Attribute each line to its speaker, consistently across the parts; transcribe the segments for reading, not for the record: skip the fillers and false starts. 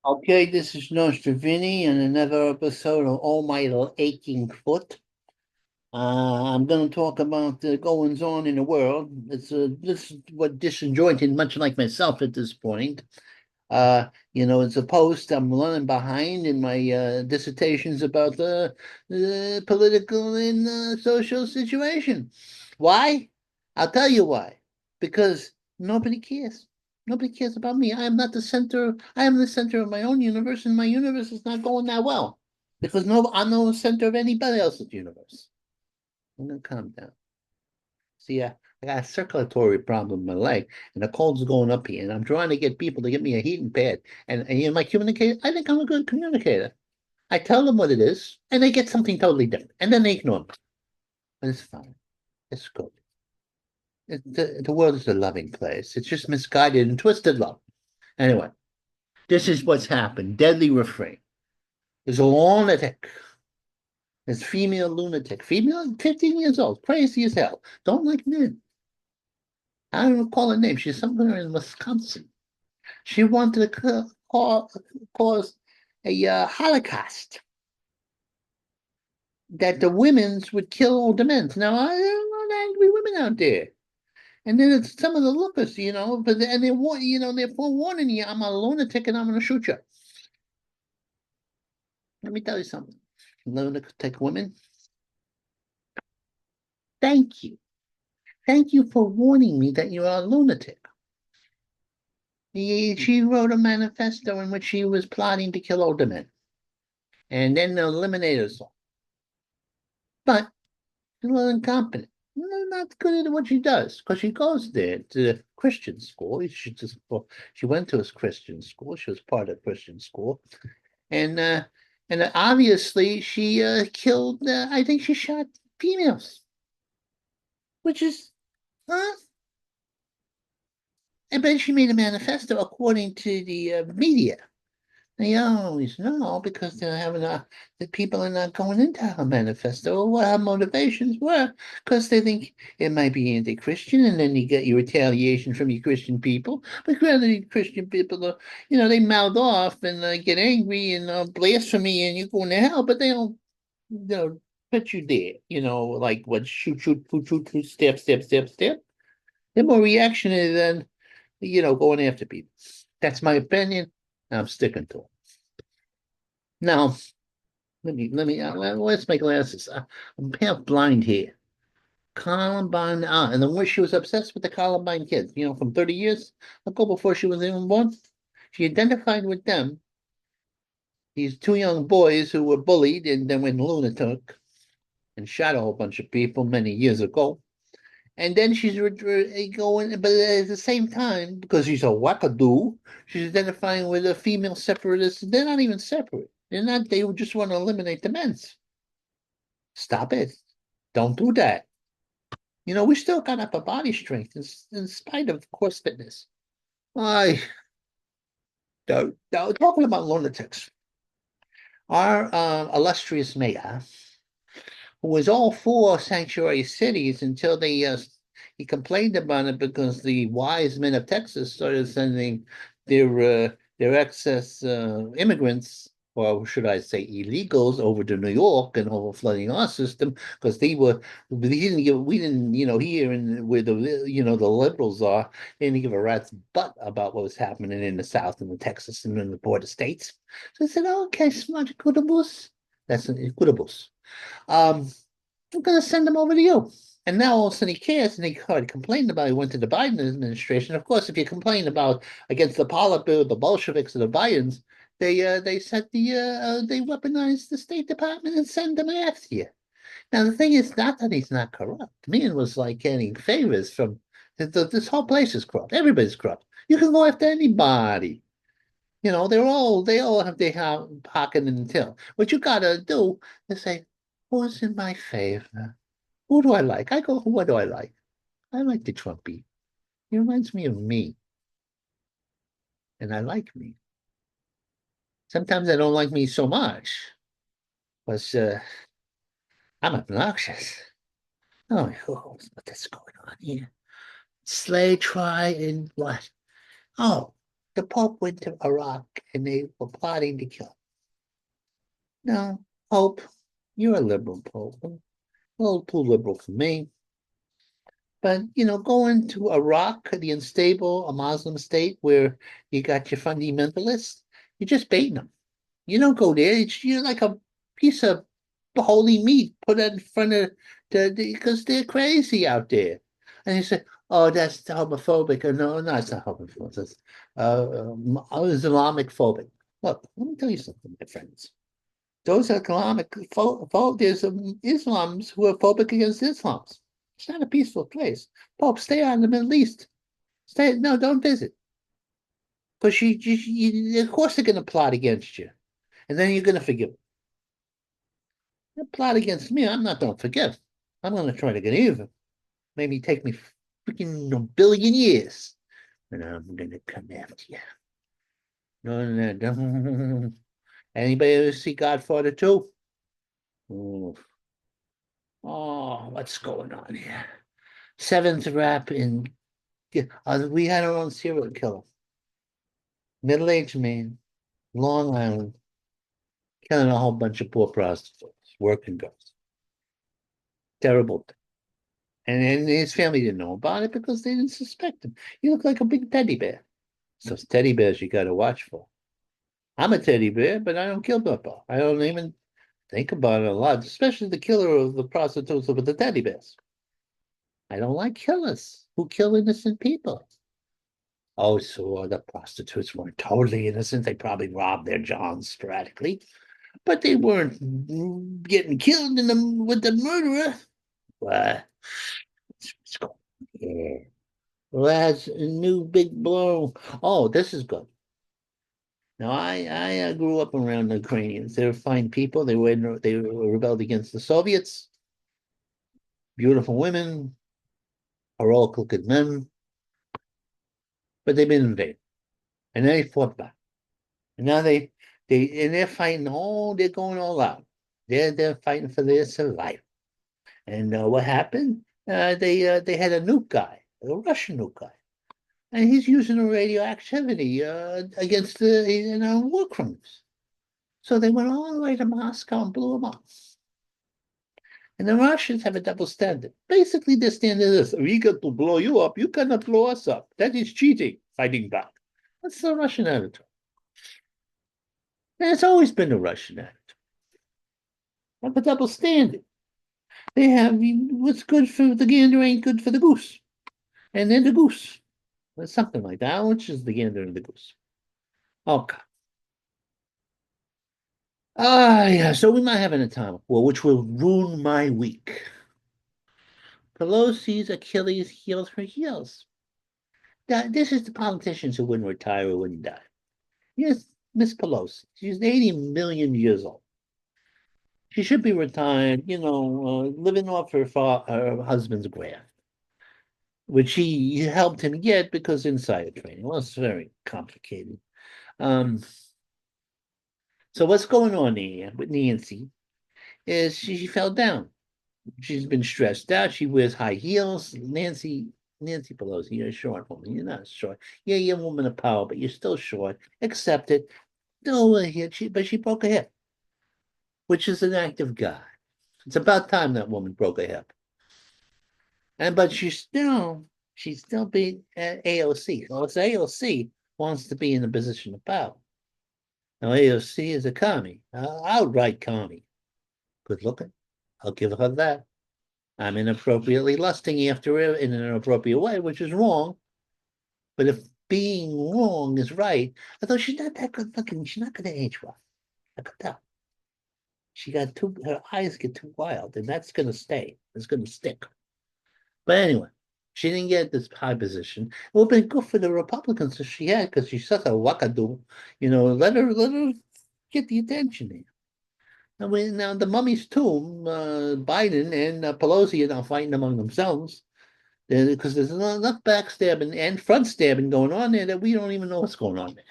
Speaker 1: Okay, this is Nostrovini and another episode of Oh My Aching Foot. I'm going to talk about the goings on in the world. This is what disjointed, much like myself at this point. It's a post I'm running behind in my dissertations about the political and social situation. Why? I'll tell you why. Because nobody cares. Nobody cares about me. I am not the center. I am the center of my own universe, and my universe is not going that well because I'm no center of anybody else's universe. I'm gonna calm down. See, I got a circulatory problem in my leg, and the cold's going up here, and I'm trying to get people to get me a heating pad. And my communicator, I think I'm a good communicator. I tell them what it is, and they get something totally different, and then they ignore me. But it's fine. It's good. The world is a loving place. It's just misguided and twisted love. Anyway, this is what's happened. Deadly refrain. There's a lunatic. There's female lunatic. Female, 15 years old, crazy as hell. Don't like men. I don't recall her name. She's somewhere in Wisconsin. She wanted to cause a Holocaust that the women's would kill all the men. Now, I don't want angry women out there. And then it's some of the lookers, and they want, they're forewarning you, I'm a lunatic and I'm going to shoot you. Let me tell you something. Lunatic women, thank you. Thank you for warning me that you're a lunatic. She wrote a manifesto in which she was plotting to kill older men and then eliminate us all. But she's a little incompetent. Not good at what she does because she goes there to the Christian school. She went to a Christian school. She was part of Christian school, and uh, and obviously she killed. I think she shot females, which is huh? And but she made a manifesto according to the media. They always know because the people are not going into her manifesto or what her motivations were because they think it might be anti-Christian and then you get your retaliation from your Christian people. But granted, Christian people are, they mouth off and get angry and blasphemy and you're going to hell, but they don't, put you there, like what shoot, shoot, shoot, shoot, shoot, step, step, step, step. They're more reactionary than, going after people. That's my opinion. I'm sticking to it. Now, let's make glasses. I'm half blind here. Columbine, and then she was obsessed with the Columbine kids, from 30 years ago before she was even born. She identified with them, these two young boys who were bullied and then went lunatic and shot a whole bunch of people many years ago. And then she's going, but at the same time, because she's a wackadoo, she's identifying with the female separatists. They're not even separate. They're not, they just want to eliminate the men's. Stop it. Don't do that. We still got upper body strength in spite of course fitness. I don't talking about lunatics. Our illustrious mayor, who was all for sanctuary cities until he complained about it because the wise men of Texas started sending their excess immigrants, or should I say illegals, over to New York and over flooding our system because we didn't here in where the liberals are, they didn't give a rat's butt about what was happening in the South and the Texas and in the border states. So I said, okay, smart equitables. That's an equitables. Um, I'm going to send them over to you. And now all of a sudden he cares and he complained about it. He went to the Biden administration. Of course, if you complain about against the Politburo, the Bolsheviks, or the Bidens, they weaponize the State Department and send them after you. Now the thing is not that he's not corrupt. Man was like getting favors from this whole place is corrupt. Everybody's corrupt. You can go after anybody. They all have their pocket in the till. What you gotta do is say, who's in my favor? Who do I like? I go, what do I like? I like the Trumpy. He reminds me of me, and I like me. Sometimes I don't like me so much, because I'm obnoxious. What's going on here? Slay, try, and what? Oh, The Pope went to Iraq and they were plotting to kill him. No, Pope, you're a liberal Pope. A little too liberal for me. But going to Iraq, the unstable, a Muslim state where you got your fundamentalists, you're just baiting them. You don't go there. You're like a piece of holy meat put in front of because they're crazy out there. And he said, "Oh, that's homophobic." Or, no, no, it's not homophobic. It's Islamic phobic. Look, let me tell you something, my friends. Those are Islamic there's Islams who are phobic against Islams. It's not a peaceful place. Pope, stay out of the Middle East. Stay. No, don't visit. Because of course they're going to plot against you, and then you're going to forgive. They plot against me. I'm not going to forgive. I'm going to try to get even. Maybe take me freaking a billion years, and I'm going to come after you. No, no, no. Anybody ever see Godfather 2? Oh, oh, what's going on here? Seventh rap in. We had our own serial killer. Middle-aged man, Long Island, killing a whole bunch of poor prostitutes, working girls. Terrible thing. And his family didn't know about it because they didn't suspect him. He looked like a big teddy bear. So it's teddy bears you got to watch for. I'm a teddy bear, but I don't kill people. I don't even think about it a lot, especially the killer of the prostitutes with the teddy bears. I don't like killers who kill innocent people. Oh, so the prostitutes weren't totally innocent. They probably robbed their johns sporadically, but they weren't getting killed with the murderer. What? What's going on here? Well, that's a new big blow. Oh, this is good. Now, I grew up around the Ukrainians. They were fine people. They rebelled against the Soviets. Beautiful women, heroic looking men, but they've been invaded, and they fought back. And now they're fighting. Oh, they're going all out. They're fighting for their survival. And what happened? They had a nuke guy, a Russian nuke guy, and he's using the radioactivity against the war criminals. So they went all the way to Moscow and blew him up. And the Russians have a double standard. Basically, their standard is we got to blow you up, you cannot blow us up. That is cheating, fighting back. That's the Russian attitude. And it's always been the Russian attitude. Have a double standard. They have what's good for the gander ain't good for the goose. And then the goose. Or something like that, which is the gander and the goose. Okay. Yeah, so we might have an atomic war, which will ruin my week. Pelosi's Achilles heals her heels. This is the politicians who wouldn't retire or wouldn't die. Yes, Miss Pelosi. She's 80 million years old. She should be retired, living off her husband's graft, which he helped him get because insider trading. Well, it's very complicated. So what's going on here with Nancy is she fell down. She's been stressed out. She wears high heels. Nancy Pelosi, you're a short woman. You're not short. Yeah, you're a woman of power, but you're still short. Accept it. No, but she broke her hip, which is an act of God. It's about time that woman broke her hip. But she's still being at AOC. Well, it's AOC wants to be in a position of power. Now AOC is a commie, outright commie. Good looking. I'll give her that. I'm inappropriately lusting after her in an inappropriate way, which is wrong. But if being wrong is right, although she's not that good looking, she's not going to age well. I could tell. Her eyes get too wild, and that's going to stay. It's going to stick. But anyway, she didn't get this high position. It would have been good for the Republicans if she had, because she's such a wackadoo. Let her get the attention here. Now the mummy's tomb, Biden and Pelosi are now fighting among themselves because there's enough backstabbing and front stabbing going on there that we don't even know what's going on there.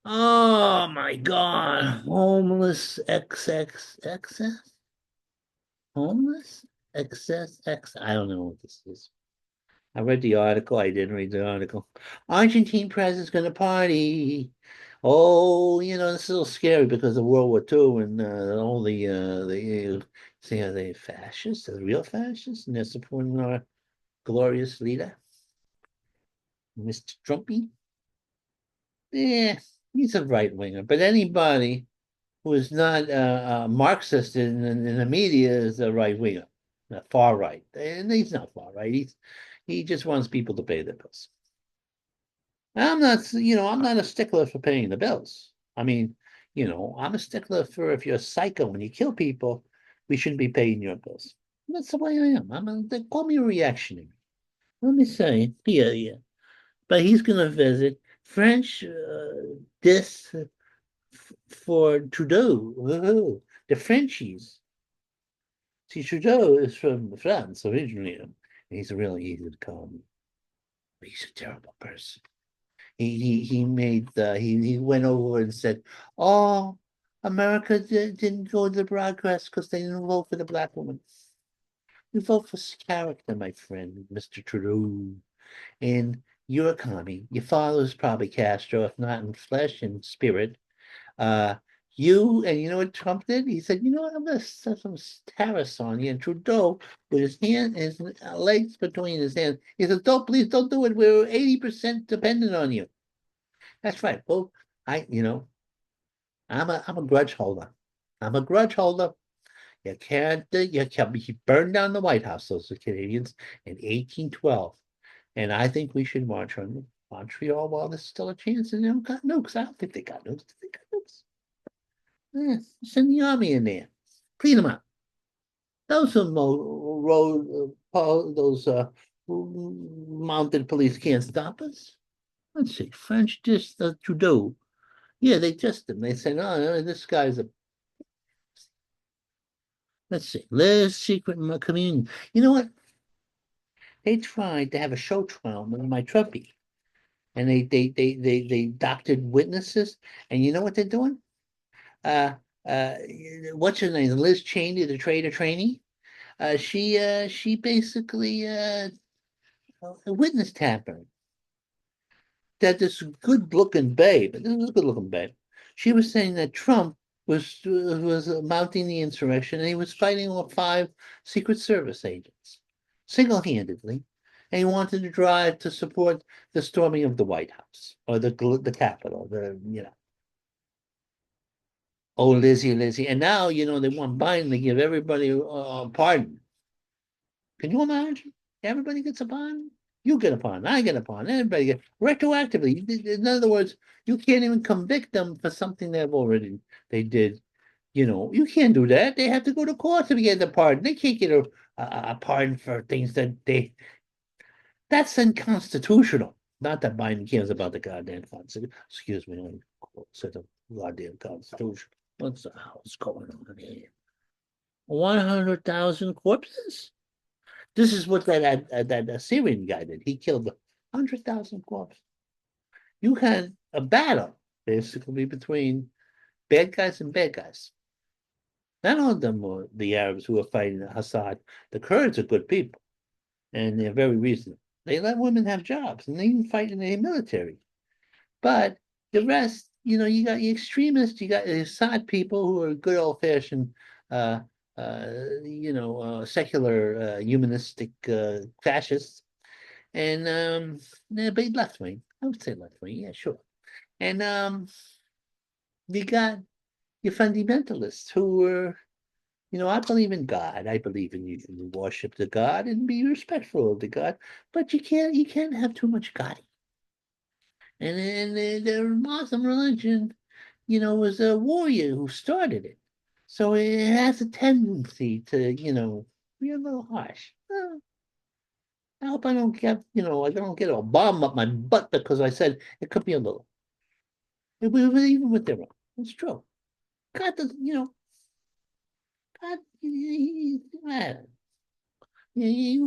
Speaker 1: Oh my God. Homeless XXXS? Homeless XSX? I don't know what this is. I read the article. I didn't read the article. Argentine president's going to party. Oh, it's a little scary because of World War II and all the see how they fascists, the real fascists, and they're supporting our glorious leader, Mr. Trumpy. Yeah, he's a right winger, but anybody who is not Marxist in the media is a right winger, far right, and he's not far right. He just wants people to pay their bills. I'm not a stickler for paying the bills. I mean, I'm a stickler for if you're a psycho and you kill people, we shouldn't be paying your bills. That's the way I am. They call me a reactionary. Let me say, yeah. But he's going to visit French this for Trudeau. Woohoo. The Frenchies. See, Trudeau is from France originally, and he's really easy to calm. He's a terrible person. He made he went over and said, "Oh, America didn't go to the progress because they didn't vote for the black woman. You vote for character, my friend, Mr. Trudeau. And you're a commie. Your father's probably Castro, if not in flesh and spirit. Uh, you know what Trump did? He said, you know what, I'm gonna set some tariffs on you. And Trudeau, with his legs between his hands, he said, don't, please don't do it. We're 80% dependent on you. That's right. Well, I'm a grudge holder. I'm a grudge holder. He burned down the White House, those Canadians, in 1812. And I think we should march on Montreal while there's still a chance. And they don't got nukes. I don't think they got nukes. They got nukes. Yeah, send the army in there. Clean them up. Those are road, those mounted police can't stop us. Let's see. French just Trudeau. Yeah, they just him. They said, oh, no, this guy's a. Let's see. Liz secret communion. You know what? They tried to have a show trial with my Trumpy, and they doctored witnesses. And you know what they're doing? Uh, uh, what's her name? Liz Cheney, the trader trainee. She basically witness tampering. That this good looking babe, this is a good looking babe. She was saying that Trump was mounting the insurrection and he was fighting off 5 Secret Service agents single-handedly, and he wanted to drive to support the storming of the White House or the Capitol. Oh, Lizzie, and now they want Biden to give everybody a pardon. Can you imagine? Everybody gets a pardon. You get a pardon. I get a pardon. Everybody gets retroactively. In other words, you can't even convict them for something they did. You can't do that. They have to go to court to get the pardon. They can't get a pardon for things that's unconstitutional. Not that Biden cares about the goddamn Constitution. Excuse me, I said the goddamn Constitution. What's the hell's going on here? 100,000 corpses? This is what that Assyrian guy did. He killed 100,000 corpses. You had a battle basically between bad guys and bad guys. Not all of them were the Arabs who were fighting Assad. The Kurds are good people, and they're very reasonable. They let women have jobs, and they even fight in the military. But the rest, you got the extremists, you got the Assad people who are good old-fashioned uh, secular, humanistic fascists, and but left wing. I would say left wing, yeah, sure. And you got your fundamentalists who were, I believe in God. I believe in you worship the God and be respectful of the God, but you can't have too much God. And the Muslim religion, was a warrior who started it. So it has a tendency to, be a little harsh. I hope I don't get a bomb up my butt because I said it could be a little. Even with their own. It's true. God doesn't, God, you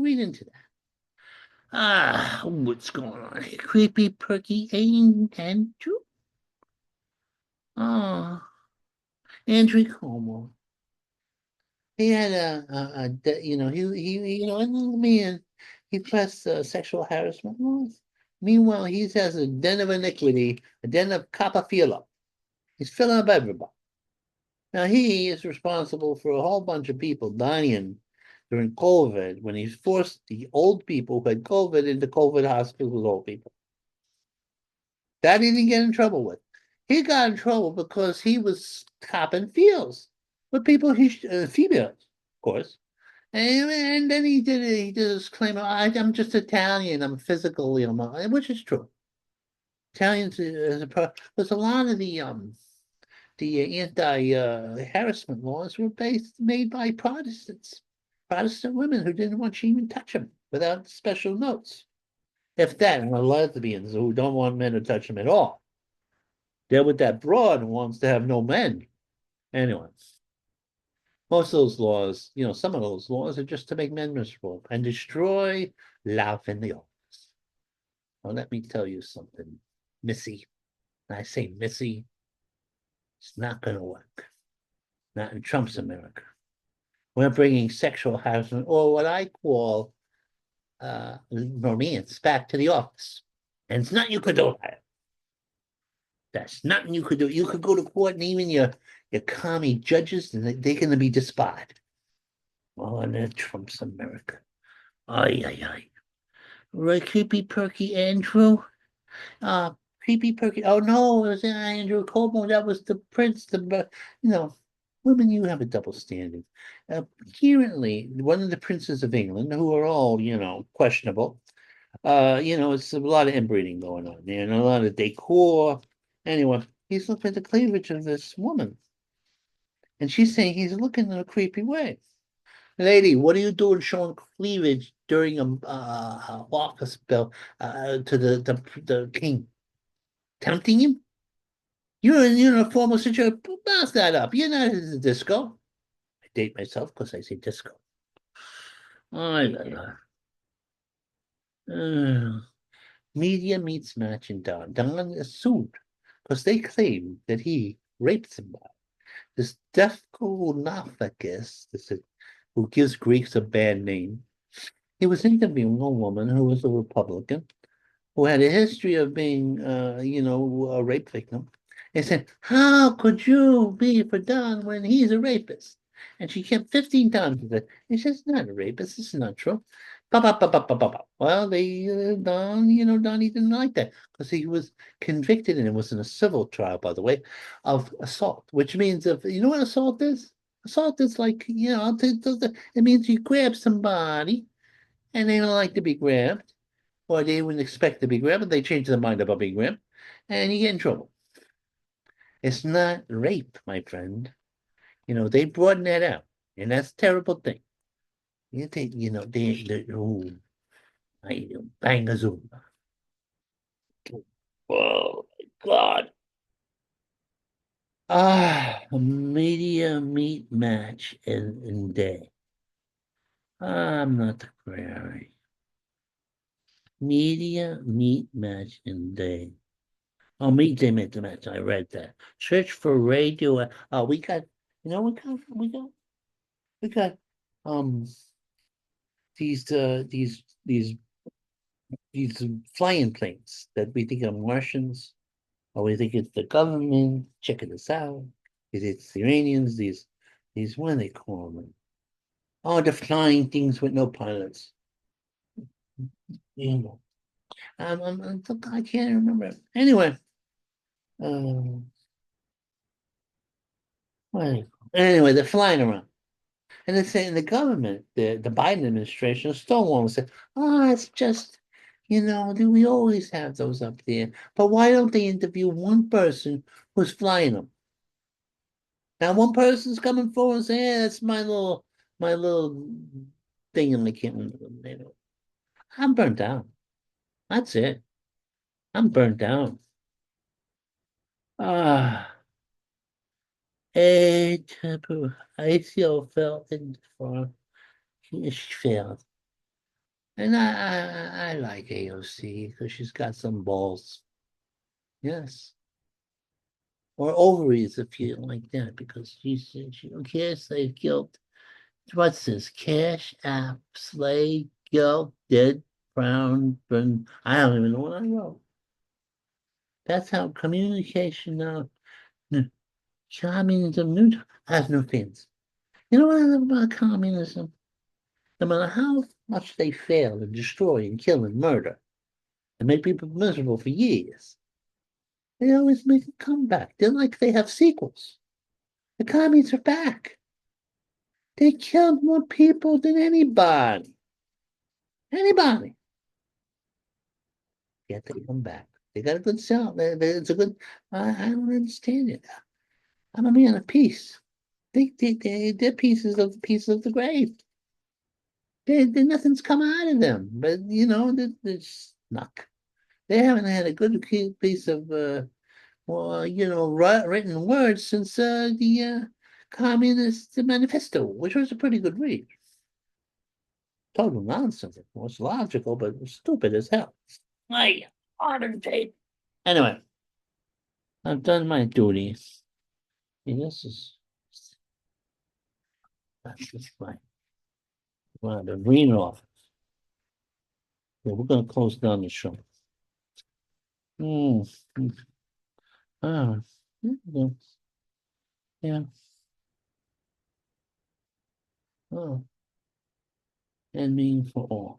Speaker 1: read into that. What's going on here? Creepy, perky, Andrew? Oh, Andrew Cuomo. He had he, and the man. He pressed sexual harassment laws. Meanwhile, he has a den of iniquity, a den of copperfield. He's filling up everybody. Now he is responsible for a whole bunch of people dying during COVID when he's forced the old people who had COVID into COVID hospitals with old people. That he didn't get in trouble with. He got in trouble because he was copping feels with people females, of course. And then he did his claim. I'm just Italian. I'm physical, which is true. Italians there's a lot of the anti harassment laws were made by Protestants, Protestant women who didn't want you even touch them without special notes. If that, and lesbians who don't want men to touch them at all. They're with that broad who wants to have no men. Anyway, most of those laws, some of those laws are just to make men miserable and destroy love in the office. Well, let me tell you something, Missy. And I say Missy, it's not going to work. Not in Trump's America. We're bringing sexual harassment, or what I call romance, back to the office. And it's nothing you could do about it. That's nothing you could do. You could go to court, and even your commie judges, and they're going to be disbarred. Oh, and then Trump's America. Ay, ay, ay. Right, creepy, perky Andrew. Uh, Creepy, perky. Oh, no, it was Andrew Cuomo. That was the prince. Women, you have a double standard. Apparently, one of the princes of England, who are all, questionable, it's a lot of inbreeding going on there and a lot of decor. Anyway, he's looking at the cleavage of this woman, and she's saying he's looking in a creepy way. Lady, what are you doing showing cleavage during a office bill to the king? Tempting him? You're in a formal situation. Bounce that up. You're not in the disco. I date myself because I say disco. I Media meets match in Don. Don is sued because they claim that he raped somebody. This Defconaphacus, who gives Greeks a bad name, he was interviewing a woman who was a Republican who had a history of being, a rape victim. And said, "How could you be for Don when he's a rapist?" And she kept 15 times with it. He says, "Not a rapist. This is not true." Ba, ba, ba, ba, ba, ba, ba. Well, Donnie didn't like that because he was convicted, and it was in a civil trial, by the way, of assault, which means you know what assault is? Assault is like, it means you grab somebody and they don't like to be grabbed, or they wouldn't expect to be grabbed, but they change their mind about being grabbed, and you get in trouble. It's not rape, my friend. They broaden that out, and that's a terrible thing. You think, oh, I bang a zoom. Oh my God. A media meat match in day. I'm not the query. Media meat match in day. Oh, meet them at the match. I read that. Search for radio. Oh, we got um these these flying planes that we think are Martians, or we think it's the government checking us out. It's the Iranians. These what do they call them? Oh, the flying things with no pilots. You know, I can't remember. Anyway, um, anyway, they're flying around. And they're saying the government, the Biden administration, Stonewall said, "Oh, it's just, we always have those up there. But why don't they interview one person who's flying them? Now, one person's coming forward and saying, "Yeah, that's my little thing," and I can't remember the name of it. I'm burnt out. That's it. I'm burnt out. Ah, I feel felt in for she failed. And I like AOC because she's got some balls. Yes. Or ovaries if you like that, because she don't care, slave guilt. What's this? Cash app, slay girl, dead, brown, and I don't even know what I wrote. That's how communication now. Communism has no fins. You know what I love about communism? No matter how much they fail and destroy and kill and murder and make people miserable for years, they always make a comeback. They're like they have sequels. The commies are back. They killed more people than anybody. Anybody. Yet they come back. They got a good sell. It's a good. I don't understand it. I'm a man of peace. They're pieces of the grave. Nothing's come out of them. But they're snuck. They haven't had a good piece of well, written words since the Communist Manifesto, which was a pretty good read. Total nonsense. It was logical, but it was stupid as hell. My modern tape. Anyway, I've done my duty. And this is that's just my the green office. Yeah, we're gonna close down the show. Hmm. Ah, yeah. Yeah. Oh, and mean for all.